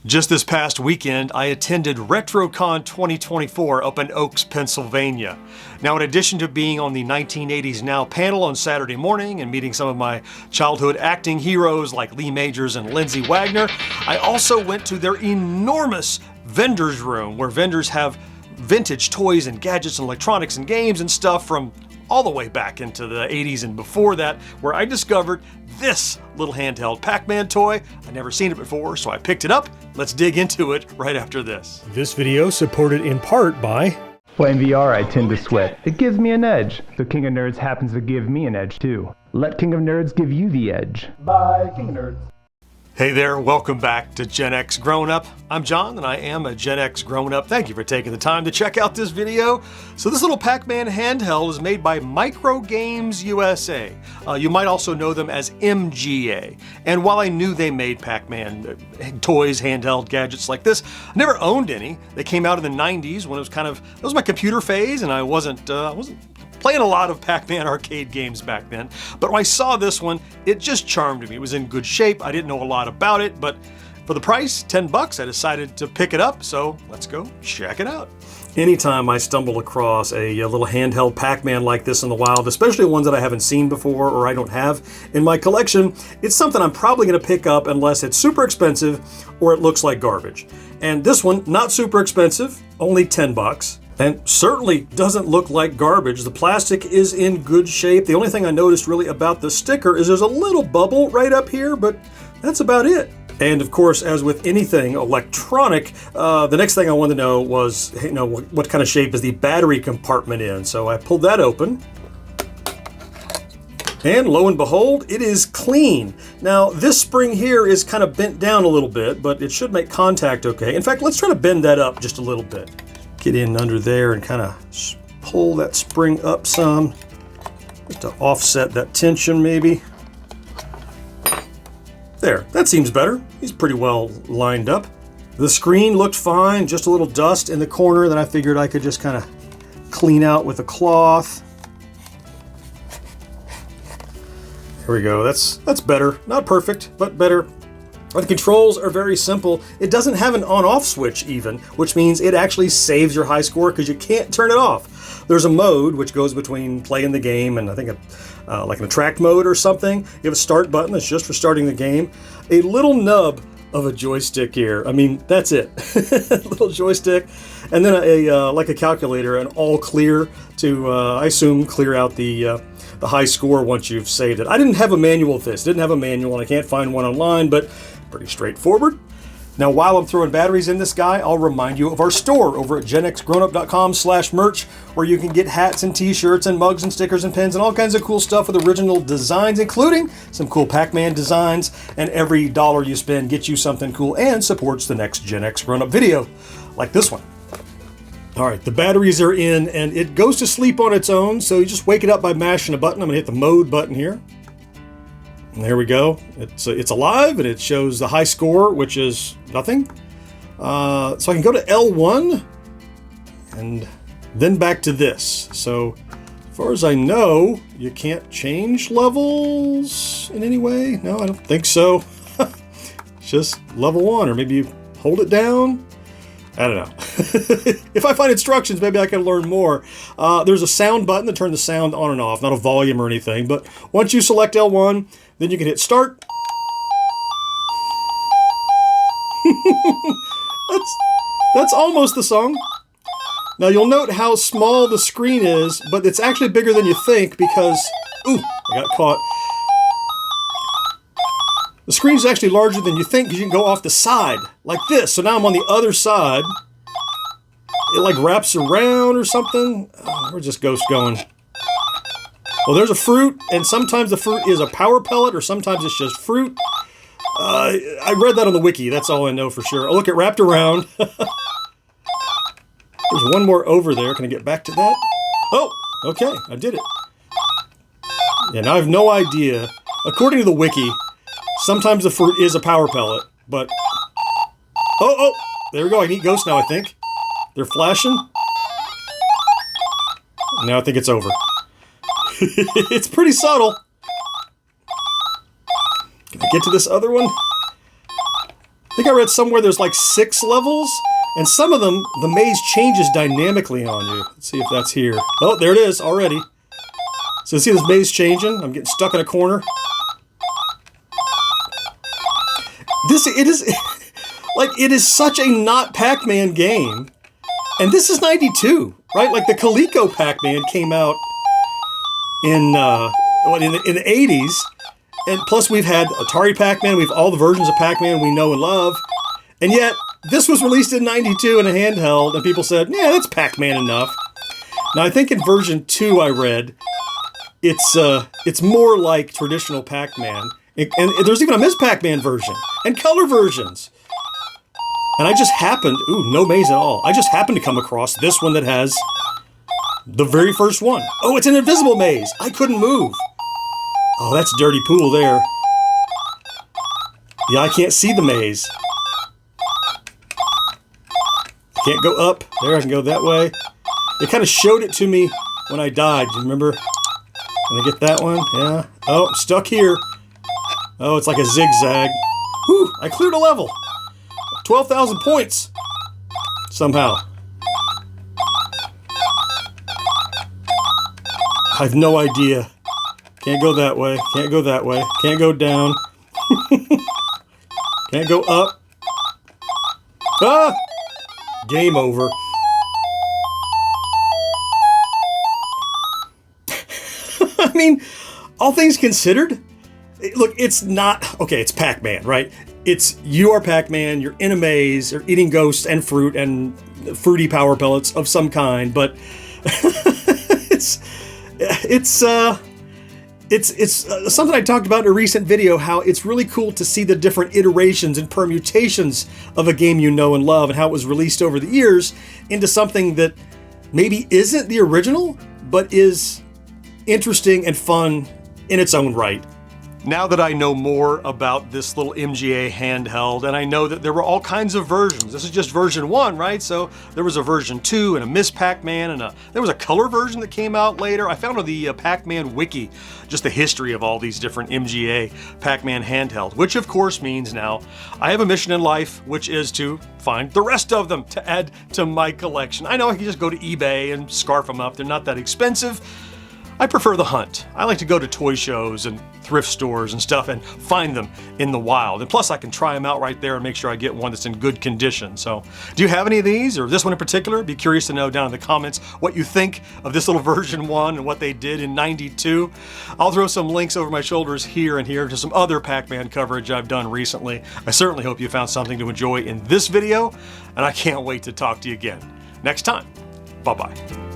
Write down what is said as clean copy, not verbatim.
Just this past weekend, I attended Retrocon 2024 up in Oaks, Pennsylvania. Now, in addition to being on the 1980s Now panel on Saturday morning and meeting some of my childhood acting heroes like Lee Majors and Lindsay Wagner, I also went to their enormous vendor's room where vendors have vintage toys and gadgets and electronics and games and stuff from all the way back into the 80s and before that, where I discovered this little handheld Pac-Man toy. I'd never seen it before, so I picked it up. Let's dig into it right after this. This video supported in part by... Playing VR, I tend to sweat. It gives me an edge. So King of Nerds happens to give me an edge too. Let King of Nerds give you the edge. Bye, King of Nerds. Hey there, welcome back to GenXGrownUp. I'm John, and I am a GenXGrownUp. Thank you for taking the time to check out this video. So this little Pac-Man handheld is made by Micro Games USA. You might also know them as MGA. And while I knew they made Pac-Man toys, handheld gadgets like this, I never owned any. They came out in the 90s when it was my computer phase, and I wasn't playing a lot of Pac-Man arcade games back then, but when I saw this one, it just charmed me. It was in good shape. I didn't know a lot about it, but for the price, 10 bucks, I decided to pick it up, so let's go check it out. Anytime I stumble across a little handheld Pac-Man like this in the wild, especially ones that I haven't seen before or I don't have in my collection, it's something I'm probably going to pick up unless it's super expensive or it looks like garbage. And this one, not super expensive, only 10 bucks. And certainly doesn't look like garbage. The plastic is in good shape. The only thing I noticed really about the sticker is there's a little bubble right up here, but that's about it. And of course, as with anything electronic, the next thing I wanted to know was, what kind of shape is the battery compartment in? So I pulled that open. And lo and behold, it is clean. Now, this spring here is kind of bent down a little bit, but it should make contact okay. In fact, let's try to bend that up just a little bit. Get in under there and kind of pull that spring up some, just to offset that tension maybe. There, that seems better. He's pretty well lined up. The screen looked fine, just a little dust in the corner that I figured I could just kind of clean out with a cloth. There we go, that's better. Not perfect, but better. The controls are very simple. It doesn't have an on-off switch even, which means it actually saves your high score because you can't turn it off. There's a mode which goes between playing the game and I think like an attract mode or something. You have a start button that's just for starting the game. A little nub of a joystick here. I mean, that's it. Little joystick. And then like a calculator, an all clear to, I assume, clear out the high score once you've saved it. I didn't have a manual of this. Didn't have a manual, and I can't find one online, but pretty straightforward. Now, while I'm throwing batteries in this guy, I'll remind you of our store over at genxgrownup.com/merch, where you can get hats and t-shirts and mugs and stickers and pins and all kinds of cool stuff with original designs, including some cool Pac-Man designs. And every dollar you spend gets you something cool and supports the next Gen X Grown Up video, like this one. All right, the batteries are in and it goes to sleep on its own, so you just wake it up by mashing a button. I'm gonna hit the mode button here. And there we go. It's alive and it shows the high score, which is nothing. So I can go to L1 and then back to this. So as far as I know, you can't change levels in any way. No, I don't think so. It's just level 1, or maybe you hold it down. I don't know. If I find instructions, maybe I can learn more. There's a sound button to turn the sound on and off, not a volume or anything. But once you select L1, then you can hit start. That's almost the song. Now you'll note how small the screen is, but it's actually bigger than you think because, ooh, I got caught. The screen is actually larger than you think because you can go off the side like this. So now I'm on the other side. It like wraps around or something. Oh, where's this ghost going? Well, there's a fruit, and sometimes the fruit is a power pellet, or sometimes it's just fruit. I read that on the wiki. That's all I know for sure. Oh, look, it wrapped around. There's one more over there. Can I get back to that? Oh, okay, I did it. Yeah, now I have no idea. According to the wiki, sometimes the fruit is a power pellet, but... Oh, there we go. I can eat ghosts now, I think. They're flashing. Now I think it's over. It's pretty subtle. Can I get to this other one? I think I read somewhere there's like 6 levels, and some of them, the maze changes dynamically on you. Let's see if that's here. Oh, there it is already. So see this maze changing? I'm getting stuck in a corner. It is like, it is such a not Pac-Man game. And this is 92, right? Like the Coleco Pac-Man came out in the 80s. And plus we've had Atari Pac-Man, we've all the versions of Pac-Man we know and love. And yet, this was released in 92 in a handheld, and people said, yeah, that's Pac-Man enough. Now I think in version 2 I read, it's more like traditional Pac-Man. And there's even a Ms. Pac-Man version, and color versions. And I just happened, no maze at all. I just happened to come across this one that has the very first one. Oh, it's an invisible maze. I couldn't move. Oh, that's dirty pool there. Yeah, I can't see the maze. I can't go up. There, I can go that way. It kind of showed it to me when I died. Do you remember? Can I get that one? Yeah. Oh, I'm stuck here. Oh, it's like a zigzag. Whew, I cleared a level. 12,000 points. Somehow. I have no idea. Can't go that way. Can't go that way. Can't go down. Can't go up. Ah! Game over. I mean, all things considered, look, it's not... Okay, it's Pac-Man, right? You are Pac-Man, you're in a maze, you're eating ghosts and fruit and fruity power pellets of some kind, but it's something I talked about in a recent video, how it's really cool to see the different iterations and permutations of a game you know and love, and how it was released over the years into something that maybe isn't the original, but is interesting and fun in its own right. Now that I know more about this little MGA handheld, and I know that there were all kinds of versions. This is just version 1, right? So there was a version 2 and a Ms. Pac-Man, and there was a color version that came out later. I found on the Pac-Man wiki just the history of all these different MGA Pac-Man handheld, which of course means now I have a mission in life, which is to find the rest of them to add to my collection. I know I can just go to eBay and scarf them up. They're not that expensive. I prefer the hunt. I like to go to toy shows and thrift stores and stuff and find them in the wild. And plus I can try them out right there and make sure I get one that's in good condition. So do you have any of these, or this one in particular? Be curious to know down in the comments what you think of this little version 1 and what they did in 92. I'll throw some links over my shoulders here and here to some other Pac-Man coverage I've done recently. I certainly hope you found something to enjoy in this video, and I can't wait to talk to you again next time. Bye-bye.